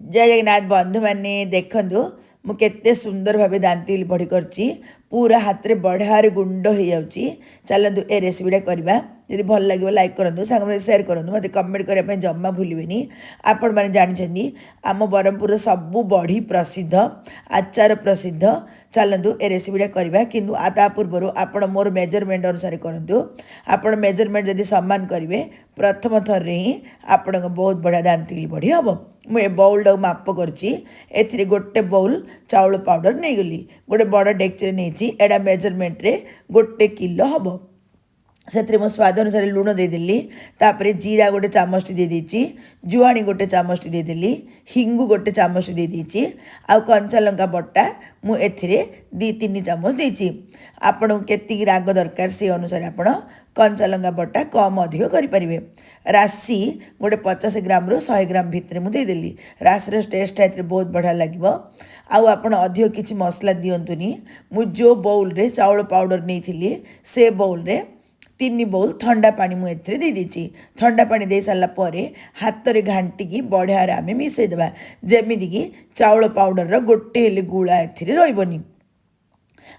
जय जगन्नाथ बंधु मैंने देखु मुझे सुंदर भाव दांती बड़ी कर पूरा हाथ में बढ़िया गुंड हो जाऊँगी। चलतु ए रेसीपीटा करवा जब भल लगे लाइक करूँ सांग सेयार करूँ मत कमेंट करने जमा भूलें। आपण मैंने जानते आम ब्रह्मपुर सबू बड़ी प्रसिद्ध आचार प्रसिद्ध। चलतु ए रेसीपीटा करवा कि पूर्व आपण मोर मेजरमेंट अनुसार करूँ। आपण मेजरमेंट जब सामान करेंगे प्रथम थर ही आपण बहुत बढ़िया दांती बड़ी हम। मुझे बाउल टाक माप कर गोटे बाउल चाउल पाउडर नहीं गली गोटे बड़ डेक्ची नहीं एडा मेजरमेंट रे गोटे किलो हम। से मो स्वाद अनुसार लुण देदेली तापर जीरा गोटे चामच दे देची जुआणी गोटे चामच देदेली हिंगु गोटे चामच दे देची आ कंचा लंका बटा मु एथिरे 2-3 चामच देची। आपण केतिकी राग दरकार से अनुसार आपण कंचा लंका बटा कम अधिक करें। राशि गोटे 50 ग्राम रू 100 ग्राम भितर मुझे देदेली। राशि टेस्ट एथरे बहुत बढ़िया लगे। आपण अधिक किसी मसला दिंतुनि मु जो बाउल रे चाउल पाउडर नहीं से बाउल रे 3 बाउल ठंडा पानी मुझे दे देची। ठंडा पानी दे सारापर हाथ में घाटिकी बढ़िया आम मिसईदेवा जमीद कि चाउल पाउडर गोटे गुला एबनी।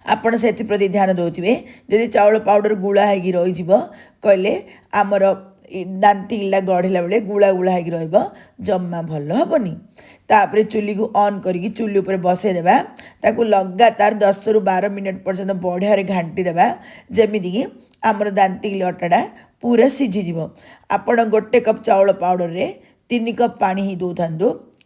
आपण से प्रति ध्यान दौथे जदि चाउल पाउडर गुला हो रही कहले आमर दांती गिला गढ़ला बेले गुला गुला हो जमा भल हेनी। तापर चुली को ऑन करी चुली उपर बसईदेवा ताकू लगातार 10 ରୁ 12 मिनट पर्यंत बढ़िया घाटी देवा जमीद कि आमर दांती गिला अटाटा पूरा सीझीज। आपण गोटे कप चाउल पाउडर रे 3 कप पानी ही दौ था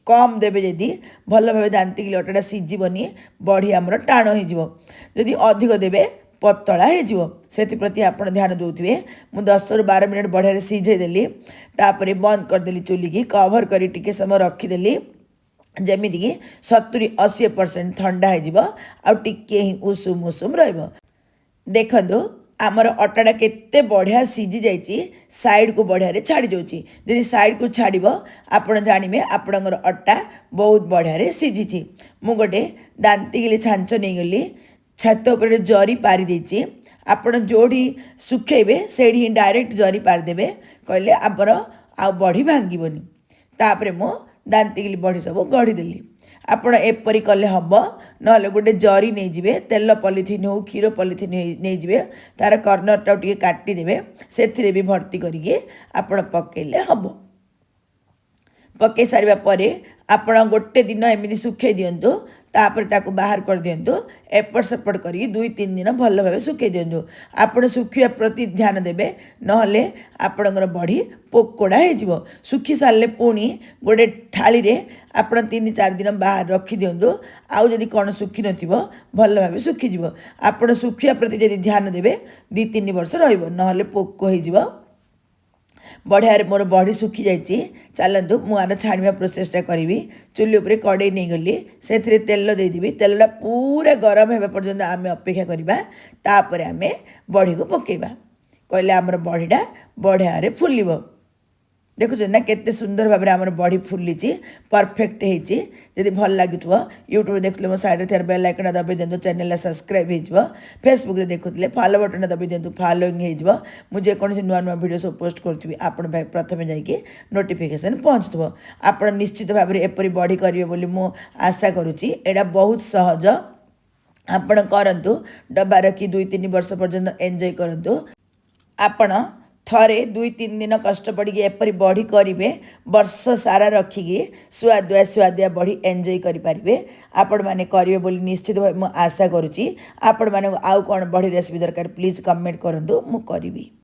कम देवे जदि भल भाव दांती गिला अटाटा सीझीबनी बढ़िया आमर टाण होदी अधिक देवे पतला होप्रति आप ध्यान दौथे। मु 10 ରୁ 12 मिनट बढ़िया सीझेदेली तापर बंद करदेली चुली की कवर करी टिके समय रखीदेली जमीद कि 70-80% ठंडा हो टिके ही उषुम उषुम देखु आमर अटाटा केते बढ़िया सीझी जाइए साइड को बढ़िया छाड़ी जाऊँगी। जदि साइड को छाड़ आपड़ जानवे आपणकर अटा बहुत बढ़िया सीझी। मु गोटे दांती गिली छांच नहीं गली छात उपर जरी पारी देची आपण जोड़ी सुखेबे से डायरेक्ट जरी पारिदेवे कहले आपर आ बढ़ी भांगीबनी। तापर मो दांती गिली बढ़ी सब गढ़ीदेली। आपण एपरी कले हम ना गोटे जरी नहीं जाए तेल पॉलिथिन हो क्षीर पॉलिथिन नहीं जाए तार कर्नर टे काटिदेवे से भी भर्ती करके आपण पकेले हम। पकई सारे पर आपण गोटे दिन एमती सुखे दिंतु तापर ताकू बाहर कर दिंतु एपट सेपट कर 2-3 दिन भल भाव सुखे दिंतु। आपण सुखिया प्रति ध्यान देवे नहले आपणकर बड़ी पोकोड़ा हो सुखी सारे पुणी गोटे थाली रे आपण 3-4 दिन बाहर रखी दिंतु। आउ जदि कौन सुखी नथिबो भल भाव सुखीज आपण सुखिया प्रति जदि ध्यान देवे 2-3 वर्ष रहिबो नहले पोको हो बढ़िया मोर बड़ी सुखी जाइए। चलतु मुझे छाणवा प्रोसेसटा करी चुली उपर कड़े नहीं गली से तेल देदेवी तेलटा पूरा गरम होगा पर्यंत आम अपेक्षा करवा तापर आम बड़ी को पकेबा कहले आमर बड़ीटा बढ़िया फुल देखुं ना केते सुंदर भाव में बड़ी फुली परफेक्ट होती भल लगे यूट्यूब देखुले मो साइड थे बेल आइकन दबाई दिंतु चैनल सब्सक्राइब हो फेसबुक देखुले फॉलो बटन दबाई दिंतु फॉलोइंग हो जेकोसी नुआ नुआ वीडियो सब पोस्ट करुँगी आपण प्रथम जाकि नोटिफिकेशन पहुँचुव। आप निश्चित भाव में एपरी बड़ी करेंगे बोली मु आशा करुँची। एटा बहुत सहज आपण करंतु डब्बा रखी 2-3 वर्ष पर्यंत एंजॉय करंतु। आपण थरे 2-3 दिन कष्ट पड़ी एपरी बड़ी करेंगे वर्ष सारा रखिकी सुआदुआ सुआदिया बड़ी एंजॉय करें आपण मैंने करेंगे बोली निश्चित भाव आशा करुँची। आपण मैंने आउ कौन बड़ी रेसिपी दरकार प्लीज कमेंट करूँ मु करी।